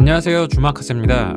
안녕하세요, 주마카세입니다.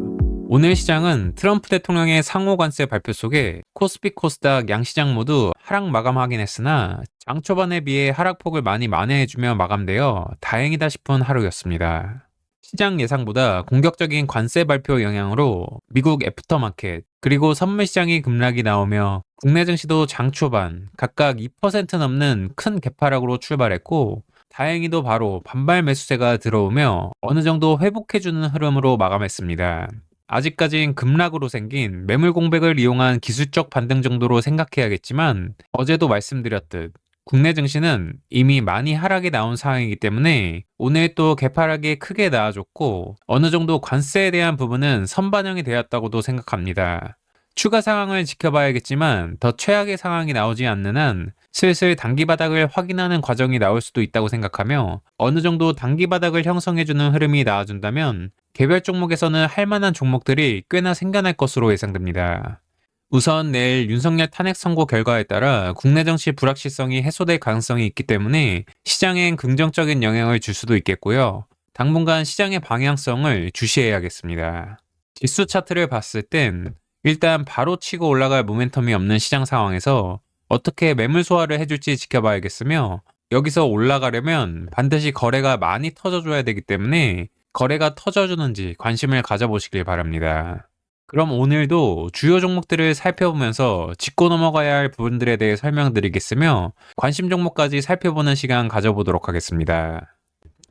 오늘 시장은 트럼프 대통령의 상호 관세 발표 속에 코스피 코스닥 양시장 모두 하락 마감하긴 했으나 장 초반에 비해 하락폭을 많이 만회해주며 마감되어 다행이다 싶은 하루였습니다. 시장 예상보다 공격적인 관세 발표 영향으로 미국 애프터마켓 그리고 선물 시장이 급락이 나오며 국내 증시도 장 초반 각각 2% 넘는 큰 개파락으로 출발했고, 다행히도 바로 반발 매수세가 들어오며 어느 정도 회복해주는 흐름으로 마감했습니다. 아직까진 급락으로 생긴 매물 공백을 이용한 기술적 반등 정도로 생각해야겠지만, 어제도 말씀드렸듯 국내 증시는 이미 많이 하락이 나온 상황이기 때문에 오늘 또 개파락이 크게 나와줬고, 어느 정도 관세에 대한 부분은 선반영이 되었다고도 생각합니다. 추가 상황을 지켜봐야겠지만 더 최악의 상황이 나오지 않는 한 슬슬 단기 바닥을 확인하는 과정이 나올 수도 있다고 생각하며, 어느 정도 단기 바닥을 형성해주는 흐름이 나와준다면 개별 종목에서는 할만한 종목들이 꽤나 생겨날 것으로 예상됩니다. 우선 내일 윤석열 탄핵 선고 결과에 따라 국내 정치 불확실성이 해소될 가능성이 있기 때문에 시장엔 긍정적인 영향을 줄 수도 있겠고요. 당분간 시장의 방향성을 주시해야겠습니다. 지수 차트를 봤을 땐 일단 바로 치고 올라갈 모멘텀이 없는 시장 상황에서 어떻게 매물 소화를 해줄지 지켜봐야겠으며, 여기서 올라가려면 반드시 거래가 많이 터져줘야 되기 때문에 거래가 터져주는지 관심을 가져보시길 바랍니다. 그럼 오늘도 주요 종목들을 살펴보면서 짚고 넘어가야 할 부분들에 대해 설명드리겠으며, 관심 종목까지 살펴보는 시간 가져보도록 하겠습니다.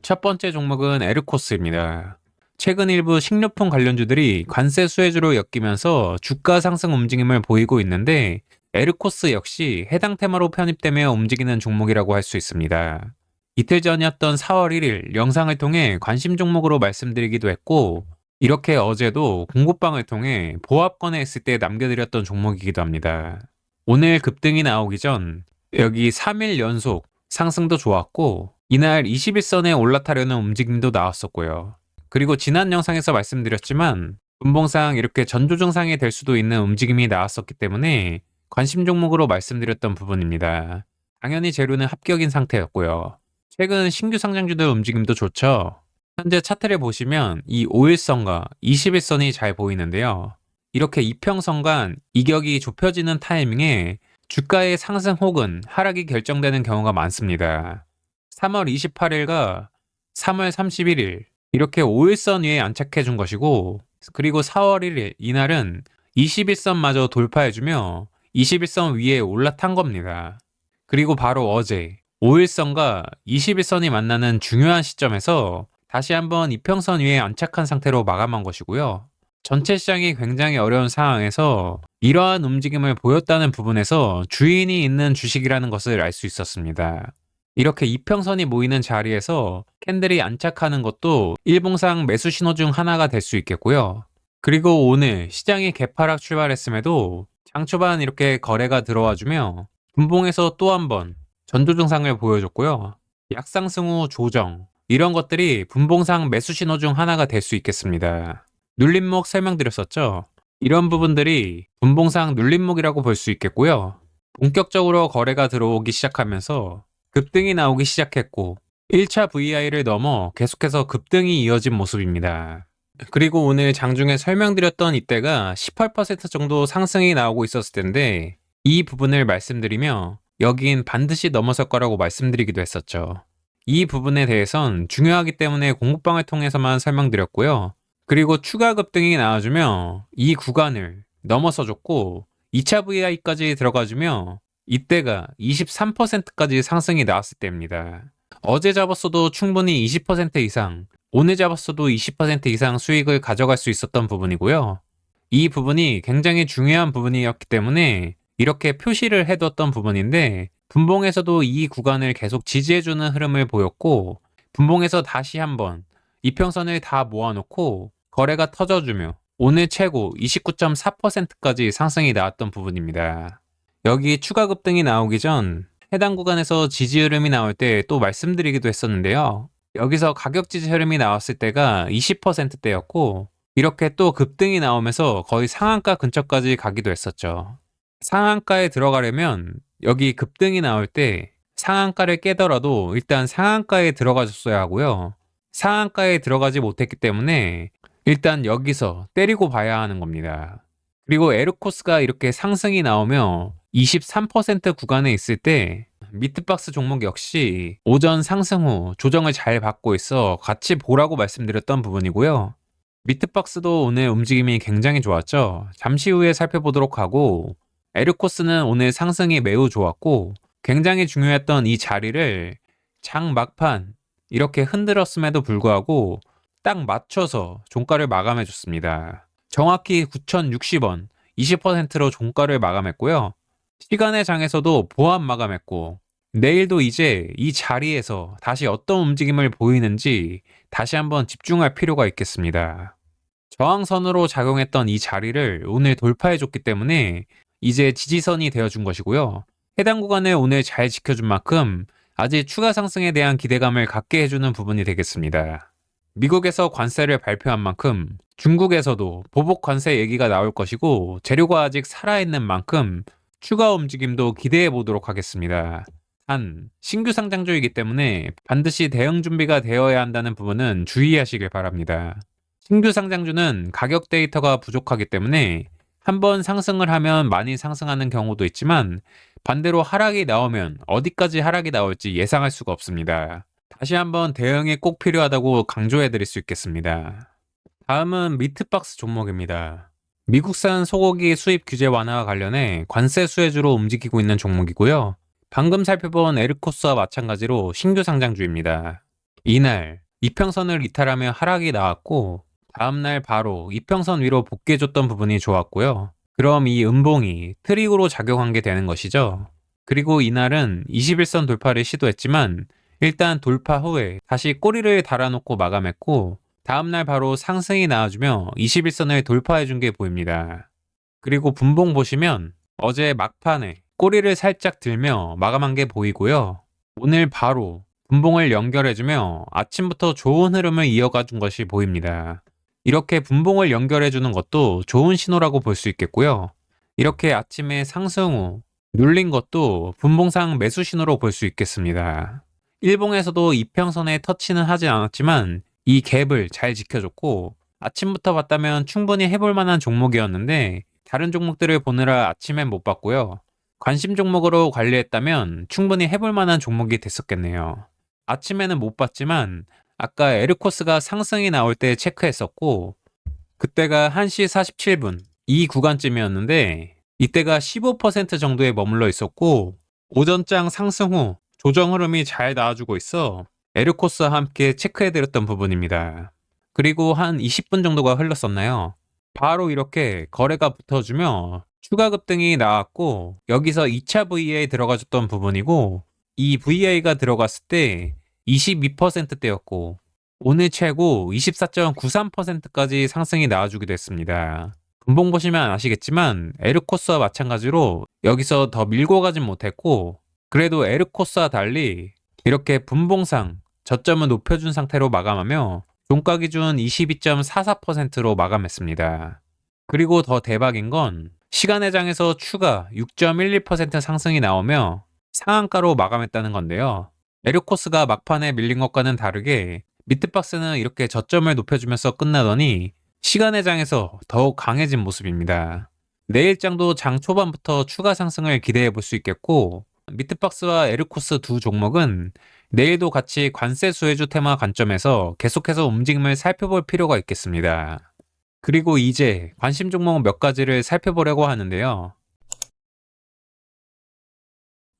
첫 번째 종목은 에르코스입니다. 최근 일부 식료품 관련주들이 관세 수혜주로 엮이면서 주가 상승 움직임을 보이고 있는데, 에르코스 역시 해당 테마로 편입되며 움직이는 종목이라고 할 수 있습니다. 이틀 전이었던 4월 1일 영상을 통해 관심 종목으로 말씀드리기도 했고, 이렇게 어제도 공고방을 통해 보합권에 있을 때 남겨드렸던 종목이기도 합니다. 오늘 급등이 나오기 전 여기 3일 연속 상승도 좋았고, 이날 21선에 올라타려는 움직임도 나왔었고요. 그리고 지난 영상에서 말씀드렸지만 분봉상 이렇게 전조증상이 될 수도 있는 움직임이 나왔었기 때문에 관심 종목으로 말씀드렸던 부분입니다. 당연히 재료는 합격인 상태였고요. 최근 신규 상장주들 움직임도 좋죠. 현재 차트를 보시면 이 5일선과 21선이 잘 보이는데요. 이렇게 이평선 이격이 좁혀지는 타이밍에 주가의 상승 혹은 하락이 결정되는 경우가 많습니다. 3월 28일과 3월 31일 이렇게 5일선 위에 안착해 준 것이고, 그리고 4월 1일 이날은 21선마저 돌파해주며 21선 위에 올라탄 겁니다. 그리고 바로 어제 5일선과 21선이 만나는 중요한 시점에서 다시 한번 이평선 위에 안착한 상태로 마감한 것이고요. 전체 시장이 굉장히 어려운 상황에서 이러한 움직임을 보였다는 부분에서 주인이 있는 주식이라는 것을 알 수 있었습니다. 이렇게 이평선이 모이는 자리에서 캔들이 안착하는 것도 일봉상 매수 신호 중 하나가 될 수 있겠고요. 그리고 오늘 시장이 개파락 출발했음에도 장 초반 이렇게 거래가 들어와주며 분봉에서 또 한 번 전조 증상을 보여줬고요. 약상승 후 조정, 이런 것들이 분봉상 매수 신호 중 하나가 될 수 있겠습니다. 눌림목 설명드렸었죠? 이런 부분들이 분봉상 눌림목이라고 볼 수 있겠고요. 본격적으로 거래가 들어오기 시작하면서 급등이 나오기 시작했고 1차 VI를 넘어 계속해서 급등이 이어진 모습입니다. 그리고 오늘 장중에 설명드렸던 이때가 18% 정도 상승이 나오고 있었을 텐데, 이 부분을 말씀드리며 여긴 반드시 넘어설 거라고 말씀드리기도 했었죠. 이 부분에 대해선 중요하기 때문에 공부방을 통해서만 설명드렸고요. 그리고 추가 급등이 나와주며 이 구간을 넘어서줬고 2차 VI까지 들어가주며 이때가 23%까지 상승이 나왔을 때입니다. 어제 잡았어도 충분히 20% 이상, 오늘 잡았어도 20% 이상 수익을 가져갈 수 있었던 부분이고요. 이 부분이 굉장히 중요한 부분이었기 때문에 이렇게 표시를 해뒀던 부분인데, 분봉에서도 이 구간을 계속 지지해주는 흐름을 보였고, 분봉에서 다시 한번 이평선을 다 모아놓고 거래가 터져주며 오늘 최고 29.4%까지 상승이 나왔던 부분입니다. 여기 추가 급등이 나오기 전 해당 구간에서 지지 흐름이 나올 때 또 말씀드리기도 했었는데요. 여기서 가격 지지 흐름이 나왔을 때가 20%대였고 이렇게 또 급등이 나오면서 거의 상한가 근처까지 가기도 했었죠. 상한가에 들어가려면 여기 급등이 나올 때 상한가를 깨더라도 일단 상한가에 들어가줬어야 하고요. 상한가에 들어가지 못했기 때문에 일단 여기서 때리고 봐야 하는 겁니다. 그리고 에르코스가 이렇게 상승이 나오며 23% 구간에 있을 때 미트박스 종목 역시 오전 상승 후 조정을 잘 받고 있어 같이 보라고 말씀드렸던 부분이고요. 미트박스도 오늘 움직임이 굉장히 좋았죠. 잠시 후에 살펴보도록 하고, 에르코스는 오늘 상승이 매우 좋았고 굉장히 중요했던 이 자리를 장 막판 이렇게 흔들었음에도 불구하고 딱 맞춰서 종가를 마감해 줬습니다. 정확히 9,060원 20%로 종가를 마감했고요. 시간의 장에서도 보합 마감했고, 내일도 이제 이 자리에서 다시 어떤 움직임을 보이는지 다시 한번 집중할 필요가 있겠습니다. 저항선으로 작용했던 이 자리를 오늘 돌파해 줬기 때문에 이제 지지선이 되어준 것이고요. 해당 구간을 오늘 잘 지켜준 만큼 아직 추가 상승에 대한 기대감을 갖게 해주는 부분이 되겠습니다. 미국에서 관세를 발표한 만큼 중국에서도 보복 관세 얘기가 나올 것이고, 재료가 아직 살아있는 만큼 추가 움직임도 기대해 보도록 하겠습니다. 단, 신규 상장주이기 때문에 반드시 대응 준비가 되어야 한다는 부분은 주의하시길 바랍니다. 신규 상장주는 가격 데이터가 부족하기 때문에 한번 상승을 하면 많이 상승하는 경우도 있지만, 반대로 하락이 나오면 어디까지 하락이 나올지 예상할 수가 없습니다. 다시 한번 대응이 꼭 필요하다고 강조해 드릴 수 있겠습니다. 다음은 미트박스 종목입니다. 미국산 소고기 수입 규제 완화와 관련해 관세 수혜주로 움직이고 있는 종목이고요. 방금 살펴본 에르코스와 마찬가지로 신규 상장주입니다. 이날 이평선을 이탈하며 하락이 나왔고, 다음날 바로 이평선 위로 복귀해줬던 부분이 좋았고요. 그럼 이 음봉이 트릭으로 작용한 게 되는 것이죠. 그리고 이날은 21선 돌파를 시도했지만 일단 돌파 후에 다시 꼬리를 달아놓고 마감했고, 다음날 바로 상승이 나와주며 21선을 돌파해준 게 보입니다. 그리고 분봉 보시면 어제 막판에 꼬리를 살짝 들며 마감한 게 보이고요. 오늘 바로 분봉을 연결해주며 아침부터 좋은 흐름을 이어가준 것이 보입니다. 이렇게 분봉을 연결해주는 것도 좋은 신호라고 볼 수 있겠고요. 이렇게 아침에 상승 후 눌린 것도 분봉상 매수 신호로 볼 수 있겠습니다. 일봉에서도 이평선에 터치는 하지 않았지만 이 갭을 잘 지켜줬고, 아침부터 봤다면 충분히 해볼 만한 종목이었는데 다른 종목들을 보느라 아침엔 못 봤고요. 관심 종목으로 관리했다면 충분히 해볼 만한 종목이 됐었겠네요. 아침에는 못 봤지만 아까 에르코스가 상승이 나올 때 체크했었고, 그때가 1시 47분 이 구간쯤이었는데 이때가 15% 정도에 머물러 있었고, 오전장 상승 후 조정 흐름이 잘 나와주고 있어 에르코스와 함께 체크해드렸던 부분입니다. 그리고 한 20분 정도가 흘렀었나요? 바로 이렇게 거래가 붙어주며 추가 급등이 나왔고, 여기서 2차 VA에 들어가줬던 부분이고, 이 VA가 들어갔을 때 22%대였고 오늘 최고 24.93%까지 상승이 나와주기도 했습니다. 분봉 보시면 아시겠지만 에르코스와 마찬가지로 여기서 더 밀고 가진 못했고, 그래도 에르코스와 달리 이렇게 분봉상 저점을 높여준 상태로 마감하며 종가 기준 22.44%로 마감했습니다. 그리고 더 대박인 건 시간의 장에서 추가 6.12% 상승이 나오며 상한가로 마감했다는 건데요. 에르코스가 막판에 밀린 것과는 다르게 미트박스는 이렇게 저점을 높여주면서 끝나더니 시간의 장에서 더욱 강해진 모습입니다. 내일장도 장 초반부터 추가 상승을 기대해 볼 수 있겠고, 미트박스와 에르코스 두 종목은 내일도 같이 관세 수혜주 테마 관점에서 계속해서 움직임을 살펴볼 필요가 있겠습니다. 그리고 이제 관심 종목 몇 가지를 살펴보려고 하는데요.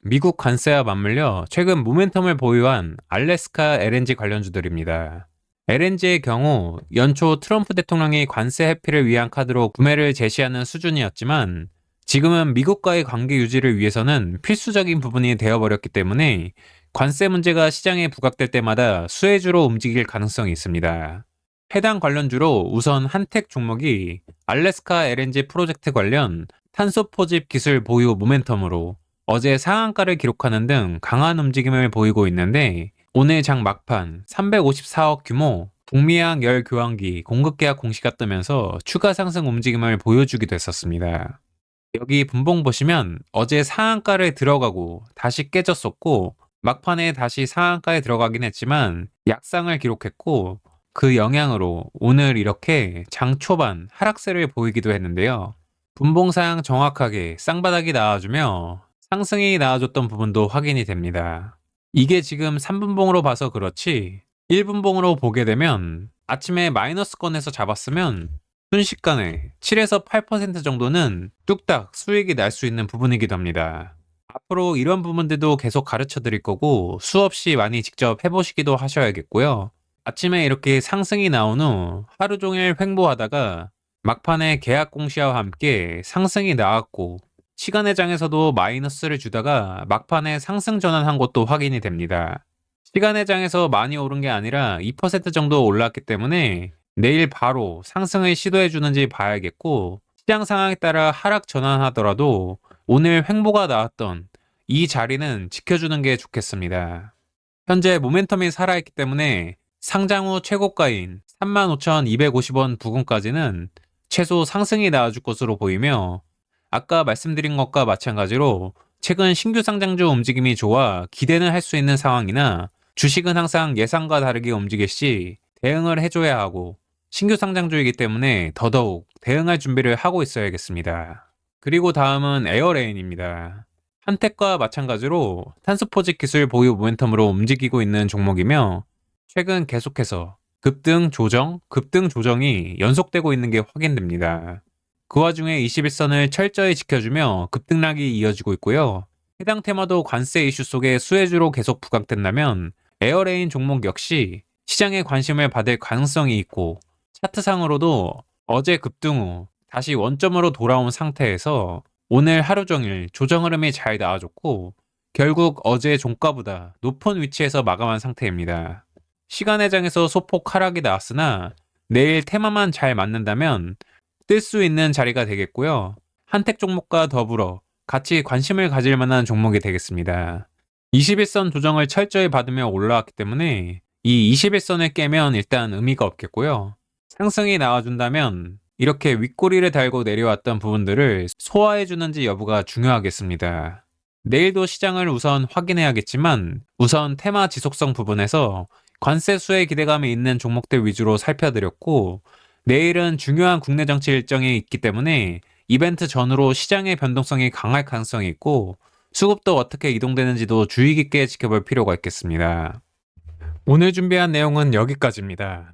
미국 관세와 맞물려 최근 모멘텀을 보유한 알래스카 LNG 관련주들입니다. LNG의 경우 연초 트럼프 대통령이 관세 회피를 위한 카드로 구매를 제시하는 수준이었지만, 지금은 미국과의 관계 유지를 위해서는 필수적인 부분이 되어버렸기 때문에 관세 문제가 시장에 부각될 때마다 수혜주로 움직일 가능성이 있습니다. 해당 관련주로 우선 한택 종목이 알래스카 LNG 프로젝트 관련 탄소 포집 기술 보유 모멘텀으로 어제 상한가를 기록하는 등 강한 움직임을 보이고 있는데, 오늘 장 막판 354억 규모 북미양 열 교환기 공급 계약 공시가 뜨면서 추가 상승 움직임을 보여주기도 했었습니다. 여기 분봉 보시면 어제 상한가를 들어가고 다시 깨졌었고, 막판에 다시 상한가에 들어가긴 했지만 약상을 기록했고 그 영향으로 오늘 이렇게 장 초반 하락세를 보이기도 했는데요. 분봉상 정확하게 쌍바닥이 나와주며 상승이 나와줬던 부분도 확인이 됩니다. 이게 지금 3분봉으로 봐서 그렇지 1분봉으로 보게 되면 아침에 마이너스권에서 잡았으면 순식간에 7에서 8% 정도는 뚝딱 수익이 날 수 있는 부분이기도 합니다. 앞으로 이런 부분들도 계속 가르쳐 드릴 거고 수없이 많이 직접 해보시기도 하셔야겠고요. 아침에 이렇게 상승이 나온 후 하루 종일 횡보하다가 막판에 계약 공시와 함께 상승이 나왔고 시간의 장에서도 마이너스를 주다가 막판에 상승 전환한 것도 확인이 됩니다. 시간의 장에서 많이 오른 게 아니라 2% 정도 올랐기 때문에 내일 바로 상승을 시도해 주는지 봐야겠고 시장 상황에 따라 하락 전환하더라도 오늘 횡보가 나왔던 이 자리는 지켜주는 게 좋겠습니다. 현재 모멘텀이 살아있기 때문에 상장 후 최고가인 35,250원 부근까지는 최소 상승이 나와줄 것으로 보이며 아까 말씀드린 것과 마찬가지로 최근 신규 상장주 움직임이 좋아 기대는 할 수 있는 상황이나 주식은 항상 예상과 다르게 움직일 시 대응을 해줘야 하고 신규 상장주이기 때문에 더더욱 대응할 준비를 하고 있어야겠습니다. 그리고 다음은 에어레인입니다. 한택과 마찬가지로 탄스포직 기술 보유 모멘텀으로 움직이고 있는 종목이며 최근 계속해서 급등 조정이 연속되고 있는 게 확인됩니다. 그 와중에 21선을 철저히 지켜주며 급등락이 이어지고 있고요. 해당 테마도 관세 이슈 속에 수혜주로 계속 부각된다면 에어레인 종목 역시 시장의 관심을 받을 가능성이 있고 차트상으로도 어제 급등 후 다시 원점으로 돌아온 상태에서 오늘 하루 종일 조정 흐름이 잘 나와줬고 결국 어제 종가보다 높은 위치에서 마감한 상태입니다. 시간의 장에서 소폭 하락이 나왔으나 내일 테마만 잘 맞는다면 뜰 수 있는 자리가 되겠고요. 한택 종목과 더불어 같이 관심을 가질 만한 종목이 되겠습니다. 21선 조정을 철저히 받으며 올라왔기 때문에 이 21선을 깨면 일단 의미가 없겠고요. 상승이 나와준다면 이렇게 윗꼬리를 달고 내려왔던 부분들을 소화해주는지 여부가 중요하겠습니다. 내일도 시장을 우선 확인해야겠지만 우선 테마 지속성 부분에서 관세 수혜 기대감이 있는 종목들 위주로 살펴드렸고 내일은 중요한 국내 정치 일정이 있기 때문에 이벤트 전후로 시장의 변동성이 강할 가능성이 있고 수급도 어떻게 이동되는지도 주의 깊게 지켜볼 필요가 있겠습니다. 오늘 준비한 내용은 여기까지입니다.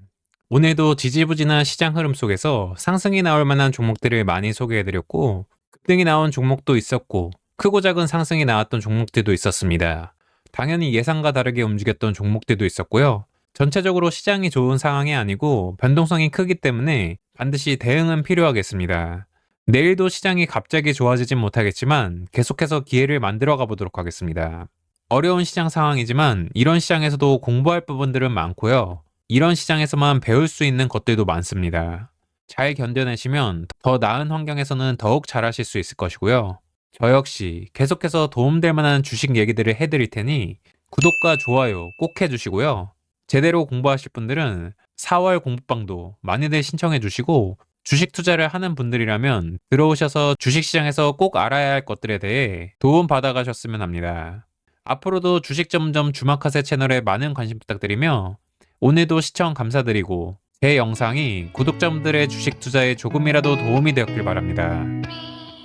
오늘도 지지부진한 시장 흐름 속에서 상승이 나올 만한 종목들을 많이 소개해드렸고 급등이 나온 종목도 있었고 크고 작은 상승이 나왔던 종목들도 있었습니다. 당연히 예상과 다르게 움직였던 종목들도 있었고요. 전체적으로 시장이 좋은 상황이 아니고 변동성이 크기 때문에 반드시 대응은 필요하겠습니다. 내일도 시장이 갑자기 좋아지진 못하겠지만 계속해서 기회를 만들어 가보도록 하겠습니다. 어려운 시장 상황이지만 이런 시장에서도 공부할 부분들은 많고요. 이런 시장에서만 배울 수 있는 것들도 많습니다. 잘 견뎌내시면 더 나은 환경에서는 더욱 잘하실 수 있을 것이고요. 저 역시 계속해서 도움될 만한 주식 얘기들을 해드릴 테니 구독과 좋아요 꼭 해주시고요. 제대로 공부하실 분들은 4월 공부방도 많이들 신청해 주시고 주식 투자를 하는 분들이라면 들어오셔서 주식시장에서 꼭 알아야 할 것들에 대해 도움 받아가셨으면 합니다. 앞으로도 주식 전문점 주막하세 채널에 많은 관심 부탁드리며 오늘도 시청 감사드리고 제 영상이 구독자분들의 주식 투자에 조금이라도 도움이 되었길 바랍니다.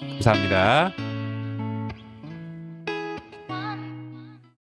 감사합니다.